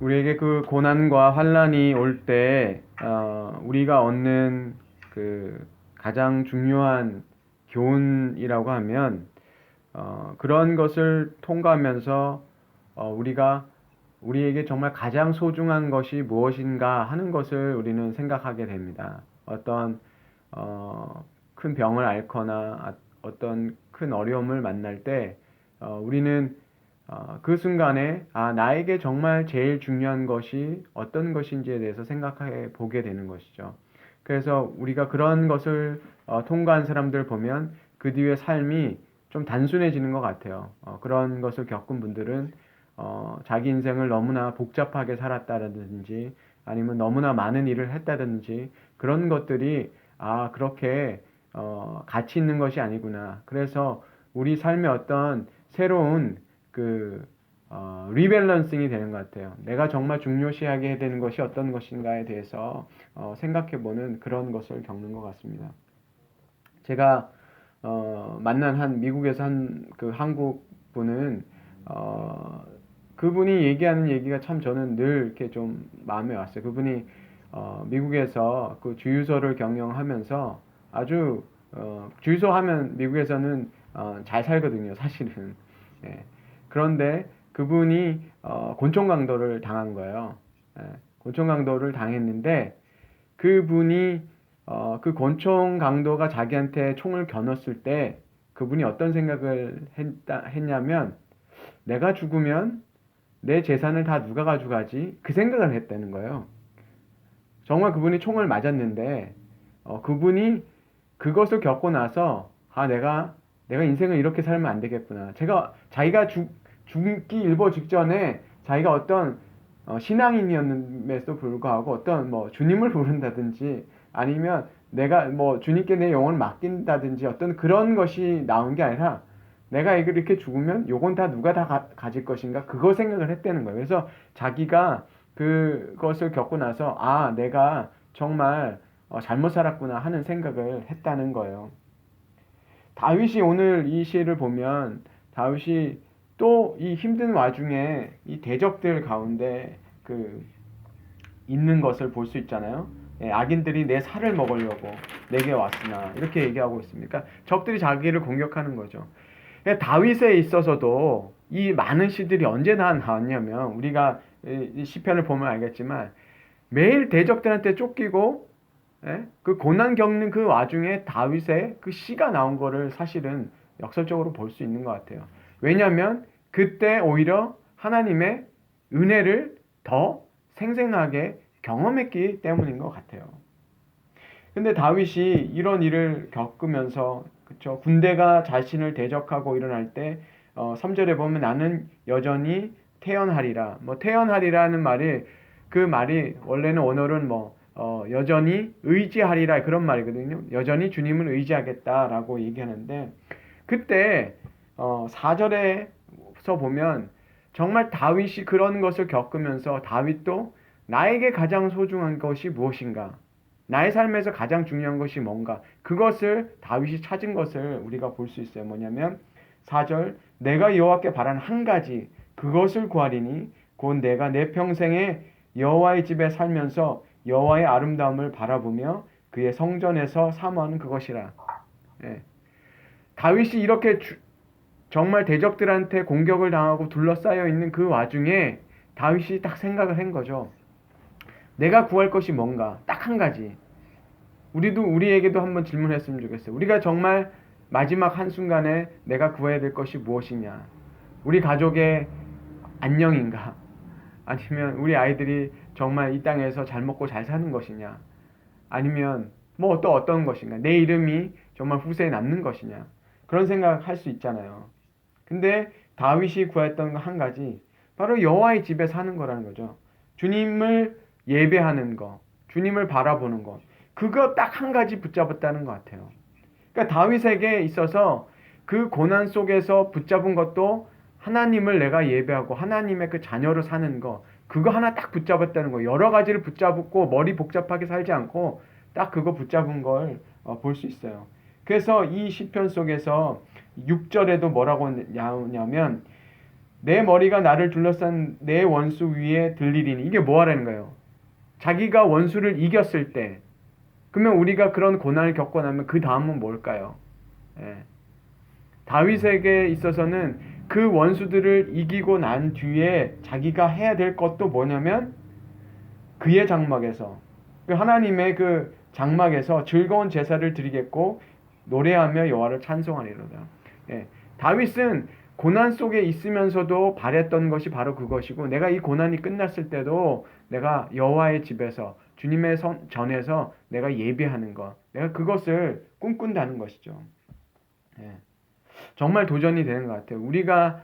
우리에게 그 고난과 환란이 올 때, 우리가 얻는 그 가장 중요한 교훈이라고 하면, 그런 것을 통과하면서, 우리에게 정말 가장 소중한 것이 무엇인가 하는 것을 우리는 생각하게 됩니다. 큰 병을 앓거나 어떤 큰 어려움을 만날 때, 우리는 그 순간에 나에게 정말 제일 중요한 것이 어떤 것인지에 대해서 생각해 보게 되는 것이죠. 그래서 우리가 그런 것을 통과한 사람들 보면 그 뒤에 삶이 좀 단순해지는 것 같아요. 그런 것을 겪은 분들은 자기 인생을 너무나 복잡하게 살았다든지 아니면 너무나 많은 일을 했다든지 그런 것들이 그렇게 가치 있는 것이 아니구나. 그래서 우리 삶의 어떤 새로운 리밸런싱이 되는 것 같아요. 내가 정말 중요시하게 되는 것이 어떤 것인가에 대해서 생각해보는 그런 것을 겪는 것 같습니다. 제가 만난 미국에서 한 그 한국 분은 그분이 얘기하는 얘기가 참 저는 늘 이렇게 좀 마음에 왔어요. 그분이 미국에서 그 주유소를 경영하면서 아주 주유소 하면 미국에서는 잘 살거든요, 사실은. 예. 그런데 그분이 곤충 강도를 당한 거예요. 예. 곤충 강도를 당했는데 그분이 그 권총 강도가 자기한테 총을 겨눴을 때 그분이 어떤 생각을 했냐면 내가 죽으면 내 재산을 다 누가 가져가지? 그 생각을 했다는 거예요. 정말 그분이 총을 맞았는데 그분이 그것을 겪고 나서 내가 인생을 이렇게 살면 안 되겠구나. 자기가 죽기 일보 직전에 자기가 어떤 신앙인이었음에도 불구하고 어떤 뭐 주님을 부른다든지 아니면 내가 뭐 주님께 내 영혼을 맡긴다든지 어떤 그런 것이 나온 게 아니라 내가 이렇게 죽으면 요건 다 누가 다 가질 것인가 그거 생각을 했다는 거예요. 그래서 자기가 그것을 겪고 나서 내가 정말 잘못 살았구나 하는 생각을 했다는 거예요. 다윗이 오늘 이 시를 보면 다윗이 또 이 힘든 와중에 이 대적들 가운데 있는 것을 볼 수 있잖아요. 악인들이 내 살을 먹으려고 내게 왔으나 이렇게 얘기하고 있습니다. 그러니까 적들이 자기를 공격하는 거죠. 다윗에 있어서도 이 많은 시들이 언제 나왔냐면 우리가 이 시편을 보면 알겠지만 매일 대적들한테 쫓기고 그 고난 겪는 그 와중에 다윗의 그 시가 나온 거를 사실은 역설적으로 볼 수 있는 것 같아요. 왜냐하면 그때 오히려 하나님의 은혜를 더 생생하게 경험했기 때문인 것 같아요. 근데 다윗이 이런 일을 겪으면서 그쵸 군대가 자신을 대적하고 일어날 때 3절에 보면 나는 여전히 태연하리라. 뭐 태연하리라는 말이 그 말이 원래는 원어는 여전히 의지하리라 그런 말이거든요. 여전히 주님을 의지하겠다라고 얘기하는데 그때 4절에서 보면 정말 다윗이 그런 것을 겪으면서 다윗도 나에게 가장 소중한 것이 무엇인가? 나의 삶에서 가장 중요한 것이 뭔가? 그것을 다윗이 찾은 것을 우리가 볼 수 있어요. 뭐냐면 4절 내가 여호와께 바라는 한 가지 그것을 구하리니 곧 내가 내 평생에 여호와의 집에 살면서 여호와의 아름다움을 바라보며 그의 성전에서 사모하는 그것이라. 예. 다윗이 이렇게 정말 대적들한테 공격을 당하고 둘러싸여 있는 그 와중에 다윗이 딱 생각을 한 거죠. 내가 구할 것이 뭔가? 딱 한 가지. 우리에게도 한번 질문했으면 좋겠어요. 우리가 정말 마지막 한순간에 내가 구해야 될 것이 무엇이냐? 우리 가족의 안녕인가? 아니면 우리 아이들이 정말 이 땅에서 잘 먹고 잘 사는 것이냐? 아니면 뭐 또 어떤 것인가? 내 이름이 정말 후세에 남는 것이냐? 그런 생각할 수 있잖아요. 근데 다윗이 구했던 거 한 가지 바로 여호와의 집에 사는 거라는 거죠. 주님을 예배하는 거, 주님을 바라보는 것. 그거 딱 한 가지 붙잡았다는 것 같아요. 그러니까 다윗에게 있어서 그 고난 속에서 붙잡은 것도 하나님을 내가 예배하고 하나님의 그 자녀로 사는 거. 그거 하나 딱 붙잡았다는 거. 여러 가지를 붙잡고 머리 복잡하게 살지 않고 딱 그거 붙잡은 걸 볼 수 있어요. 그래서 이 시편 속에서 6절에도 뭐라고 나오냐면 내 머리가 나를 둘러싼 내 원수 위에 들리리니. 이게 뭐 하라는 거예요? 자기가 원수를 이겼을 때, 그러면 우리가 그런 고난을 겪고 나면 그 다음은 뭘까요? 예. 다윗에게 있어서는 그 원수들을 이기고 난 뒤에 자기가 해야 될 것도 뭐냐면 그의 장막에서, 그 하나님의 그 장막에서 즐거운 제사를 드리겠고 노래하며 여호와를 찬송하리로다. 예. 다윗은 고난 속에 있으면서도 바랬던 것이 바로 그것이고, 내가 이 고난이 끝났을 때도 내가 여호와의 집에서 주님의 전에서 내가 예배하는 것, 내가 그것을 꿈꾼다는 것이죠. 예. 정말 도전이 되는 것 같아요. 우리가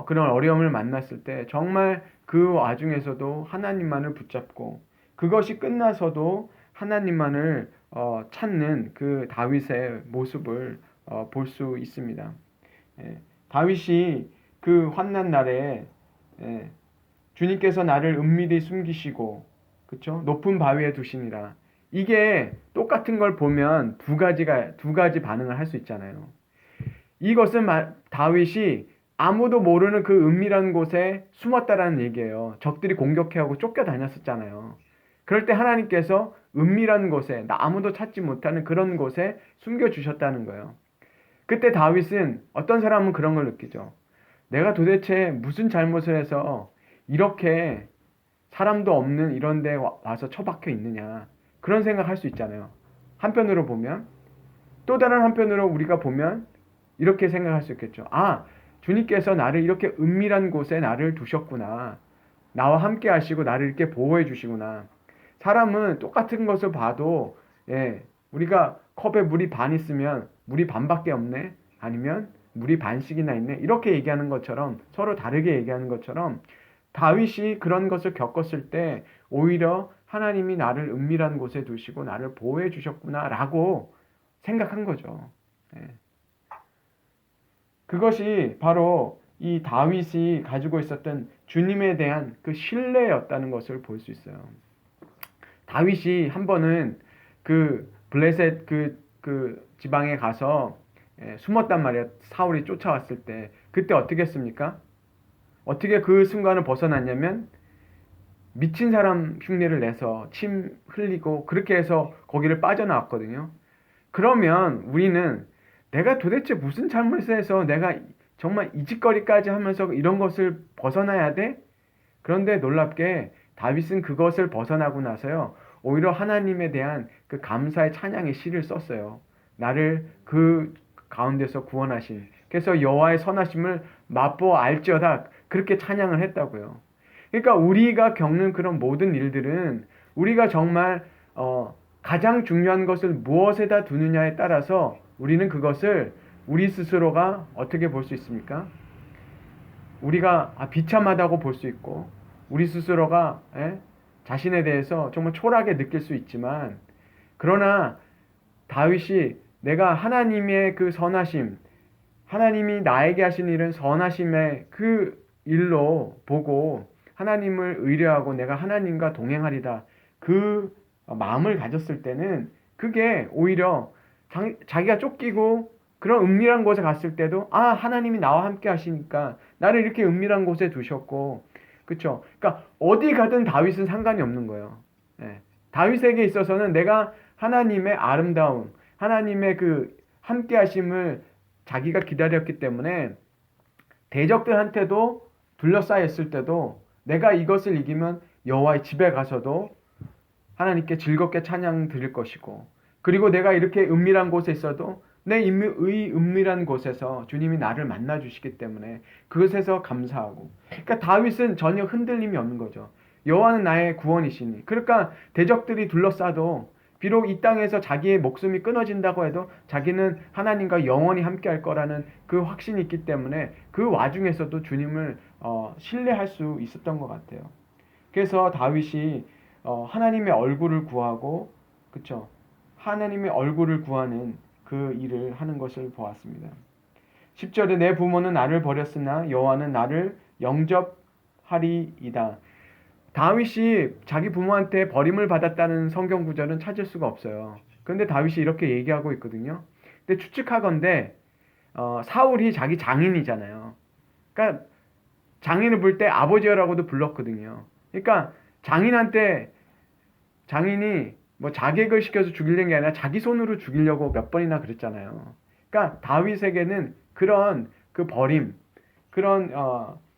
그런 어려움을 만났을 때 정말 그 와중에서도 하나님만을 붙잡고, 그것이 끝나서도 하나님만을 찾는 그 다윗의 모습을 볼 수 있습니다. 예. 다윗이 그 환난 날에, 예, 주님께서 나를 은밀히 숨기시고, 그쵸? 높은 바위에 두시니라. 이게 똑같은 걸 보면 두 가지 반응을 할 수 있잖아요. 이것은 다윗이 아무도 모르는 그 은밀한 곳에 숨었다라는 얘기예요. 적들이 공격해오고 쫓겨다녔었잖아요. 그럴 때 하나님께서 은밀한 곳에, 아무도 찾지 못하는 그런 곳에 숨겨주셨다는 거예요. 그때 다윗은, 어떤 사람은 그런 걸 느끼죠. 내가 도대체 무슨 잘못을 해서 이렇게 사람도 없는 이런 데 와서 처박혀 있느냐, 그런 생각할 수 있잖아요. 한편으로 보면. 또 다른 한편으로 우리가 보면 이렇게 생각할 수 있겠죠. 아, 주님께서 나를 이렇게 은밀한 곳에 나를 두셨구나. 나와 함께 하시고 나를 이렇게 보호해 주시구나. 사람은 똑같은 것을 봐도, 예, 우리가 컵에 물이 반 있으면 물이 반밖에 없네, 아니면 물이 반씩이나 있네, 이렇게 얘기하는 것처럼, 서로 다르게 얘기하는 것처럼, 다윗이 그런 것을 겪었을 때 오히려 하나님이 나를 은밀한 곳에 두시고 나를 보호해 주셨구나 라고 생각한 거죠. 예. 그것이 바로 이 다윗이 가지고 있었던 주님에 대한 그 신뢰였다는 것을 볼 수 있어요. 다윗이 한 번은 그 블레셋 그 지방에 가서 숨었단 말이에요. 사울이 쫓아왔을 때. 그때 어떻게 했습니까? 어떻게 그 순간을 벗어났냐면, 미친 사람 흉내를 내서 침 흘리고 그렇게 해서 거기를 빠져나왔거든요. 그러면 우리는 내가 도대체 무슨 잘못을 해서 내가 정말 이 짓거리까지 하면서 이런 것을 벗어나야 돼? 그런데 놀랍게 다윗은 그것을 벗어나고 나서요, 오히려 하나님에 대한 그 감사의 찬양의 시를 썼어요. 나를 그 가운데서 구원하신, 그래서 여호와의 선하심을 맛보아 알지어다, 그렇게 찬양을 했다고요. 그러니까 우리가 겪는 그런 모든 일들은 우리가 정말 가장 중요한 것을 무엇에다 두느냐에 따라서 우리는 그것을 우리 스스로가 어떻게 볼 수 있습니까? 우리가 비참하다고 볼 수 있고, 우리 스스로가 자신에 대해서 정말 초라하게 느낄 수 있지만, 그러나 다윗이 내가 하나님의 그 선하심, 하나님이 나에게 하신 일은 선하심의 그 일로 보고 하나님을 의뢰하고 내가 하나님과 동행하리다, 그 마음을 가졌을 때는 그게 오히려 자기가 쫓기고 그런 은밀한 곳에 갔을 때도, 하나님이 나와 함께 하시니까 나를 이렇게 은밀한 곳에 두셨고, 그쵸? 그러니까 어디 가든 다윗은 상관이 없는 거예요. 네. 다윗에게 있어서는 내가 하나님의 아름다움, 하나님의 그 함께 하심을 자기가 기다렸기 때문에 대적들한테도 둘러싸였을 때도 내가 이것을 이기면 여호와의 집에 가서도 하나님께 즐겁게 찬양 드릴 것이고, 그리고 내가 이렇게 은밀한 곳에 있어도 내 은밀한 곳에서 주님이 나를 만나 주시기 때문에 그것에서 감사하고. 그러니까 다윗은 전혀 흔들림이 없는 거죠. 여호와는 나의 구원이시니. 그러니까 대적들이 둘러싸도, 비록 이 땅에서 자기의 목숨이 끊어진다고 해도 자기는 하나님과 영원히 함께할 거라는 그 확신이 있기 때문에 그 와중에서도 주님을 신뢰할 수 있었던 것 같아요. 그래서 다윗이 하나님의 얼굴을 구하고, 그쵸? 하나님의 얼굴을 구하는 그 일을 하는 것을 보았습니다. 10절에 내 부모는 나를 버렸으나 여호와는 나를 영접하리이다. 다윗이 자기 부모한테 버림을 받았다는 성경 구절은 찾을 수가 없어요. 그런데 다윗이 이렇게 얘기하고 있거든요. 근데 추측하건대 사울이 자기 장인이잖아요. 그러니까 장인을 부를 때 아버지라고도 불렀거든요. 그러니까 장인이 뭐 자객을 시켜서 죽이려는 게 아니라 자기 손으로 죽이려고 몇 번이나 그랬잖아요. 그러니까 다윗에게는 그런 그 버림, 그런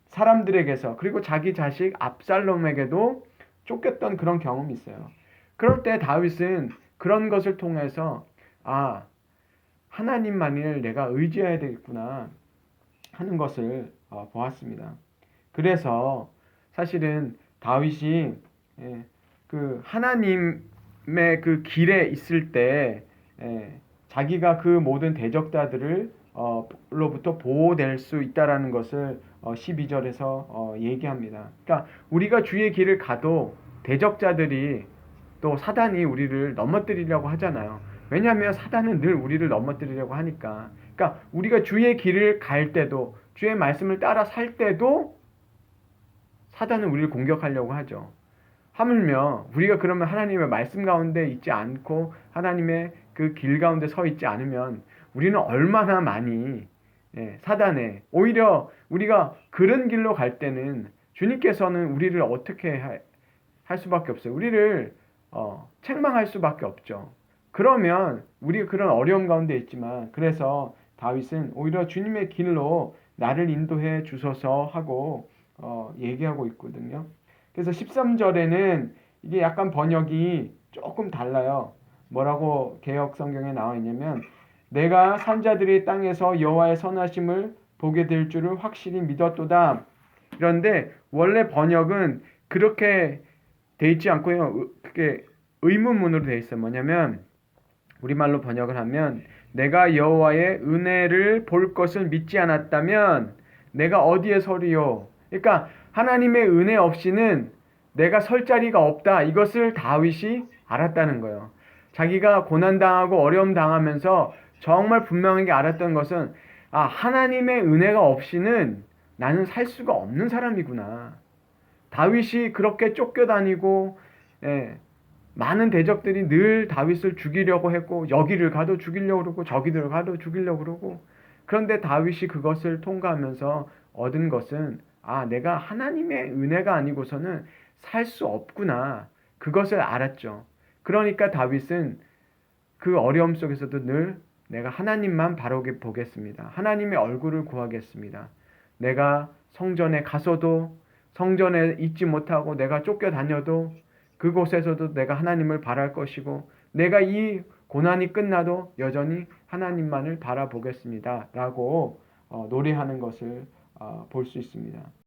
사람들에게서, 그리고 자기 자식 압살롬에게도 쫓겼던 그런 경험이 있어요. 그럴 때 다윗은 그런 것을 통해서 아, 하나님만을 내가 의지해야 되겠구나 하는 것을 보았습니다. 그래서 사실은 다윗이 그 하나님의 그 길에 있을 때 자기가 그 모든 대적자들을 로부터 보호될 수 있다라는 것을 12절에서 얘기합니다. 그러니까 우리가 주의 길을 가도 대적자들이 또 사단이 우리를 넘어뜨리려고 하잖아요. 왜냐하면 사단은 늘 우리를 넘어뜨리려고 하니까. 그러니까 우리가 주의 길을 갈 때도, 주의 말씀을 따라 살 때도 사단은 우리를 공격하려고 하죠. 하물며 우리가 그러면 하나님의 말씀 가운데 있지 않고 하나님의 그 길 가운데 서 있지 않으면 우리는 얼마나 많이 사단에, 오히려 우리가 그런 길로 갈 때는 주님께서는 우리를 어떻게 할 수밖에 없어요. 우리를 책망할 수밖에 없죠. 그러면 우리가 그런 어려움 가운데 있지만, 그래서 다윗은 오히려 주님의 길로 나를 인도해 주소서 하고 얘기하고 있거든요. 그래서 13절에는 이게 약간 번역이 조금 달라요. 뭐라고 개역 성경에 나와 있냐면, 내가 산자들이 땅에서 여호와의 선하심을 보게 될 줄을 확실히 믿었도다. 그런데 원래 번역은 그렇게 돼 있지 않고요. 그게 의문문으로 돼 있어요. 뭐냐면 우리말로 번역을 하면, 내가 여호와의 은혜를 볼 것을 믿지 않았다면 내가 어디에 서리요. 그러니까 하나님의 은혜 없이는 내가 설 자리가 없다. 이것을 다윗이 알았다는 거예요. 자기가 고난당하고 어려움 당하면서 정말 분명하게 알았던 것은, 하나님의 은혜가 없이는 나는 살 수가 없는 사람이구나. 다윗이 그렇게 쫓겨다니고 많은 대적들이 늘 다윗을 죽이려고 했고, 여기를 가도 죽이려고 그러고 저기를 가도 죽이려고 그러고, 그런데 다윗이 그것을 통과하면서 얻은 것은, 내가 하나님의 은혜가 아니고서는 살 수 없구나. 그것을 알았죠. 그러니까 다윗은 그 어려움 속에서도 늘 내가 하나님만 바라게 보겠습니다. 하나님의 얼굴을 구하겠습니다. 내가 성전에 가서도, 성전에 있지 못하고 내가 쫓겨다녀도 그곳에서도 내가 하나님을 바랄 것이고, 내가 이 고난이 끝나도 여전히 하나님만을 바라보겠습니다 라고 노래하는 것을 볼 수 있습니다.